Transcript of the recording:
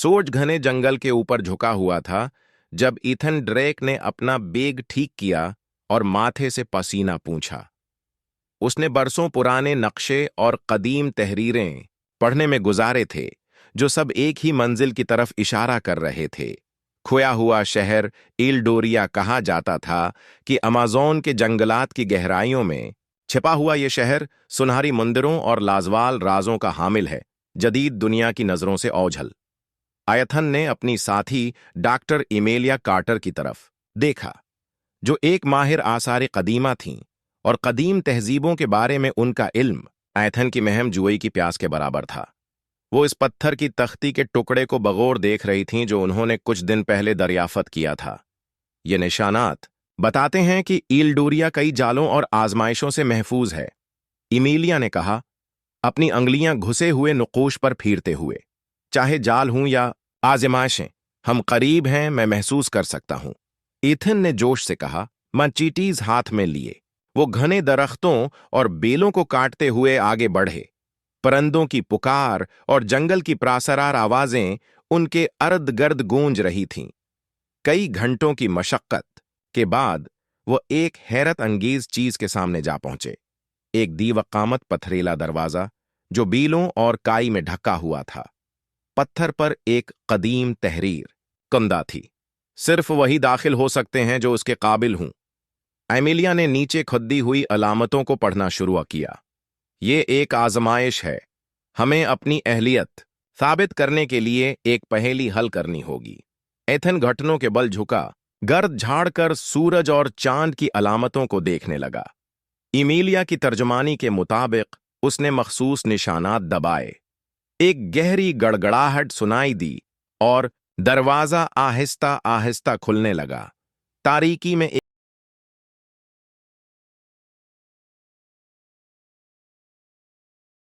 सोच घने जंगल के ऊपर झुका हुआ था जब ईथन ड्रेक ने अपना बेग ठीक किया और माथे से पसीना पूंछा। उसने बरसों पुराने नक्शे और कदीम तहरीरें पढ़ने में गुजारे थे, जो सब एक ही मंजिल की तरफ इशारा कर रहे थे। खोया हुआ शहर इल्डोरिया कहा जाता था कि अमेज़न के जंगलात की गहराइयों में छिपा हुआ ये शहर सुनहरी मंदिरों और लाजवाल राजों का हामिल है, जदीद दुनिया की नजरों से ओझल। आयथन ने अपनी साथी डॉक्टर इमेलिया कार्टर की तरफ देखा, जो एक माहिर आसार कदीमा थीं, और कदीम तहजीबों के बारे में उनका इल्म आयथन की महम जुएई की प्यास के बराबर था। वो इस पत्थर की तख्ती के टुकड़े को बगौर देख रही थीं जो उन्होंने कुछ दिन पहले दरियाफत किया था। ये निशानात बताते हैं कि ईल्डोरिया कई जालों और आजमाइशों से महफूज है, इमीलिया ने कहा, अपनी अंगलियां घुसे हुए नुकूश पर फिरते हुए। चाहे जाल हूं या आजमाइशें, हम करीब हैं, मैं महसूस कर सकता हूं। ईथन ने जोश से कहा, मंचीटीज हाथ में लिए वो घने दरख्तों और बेलों को काटते हुए आगे बढ़े। परिंदों की पुकार और जंगल की प्रासरार आवाजें उनके अर्द गर्द गूंज रही थीं। कई घंटों की मशक्कत के बाद वो एक हैरत अंगेज चीज के सामने जा पहुंचे। एक दीवकामत पथरीला दरवाजा जो बीलों और काई में ढका हुआ था। पत्थर पर एक कदीम तहरीर कंदा थी। सिर्फ वही दाखिल हो सकते हैं जो उसके काबिल हूं। एमिलिया ने नीचे खुद्दी हुई अलामतों को पढ़ना शुरू किया। ये एक आजमाइश है। हमें अपनी अहलियत साबित करने के लिए एक पहेली हल करनी होगी। एथन घुटनों के बल झुका, गर्द झाड़कर सूरज और चांद की अलामतों को देखने लगा। इमीलिया की तर्जुमानी के मुताबिक उसने मखसूस निशानात दबाए। एक गहरी गड़गड़ाहट सुनाई दी और दरवाजा आहिस्ता आहिस्ता खुलने लगा। तारीकी में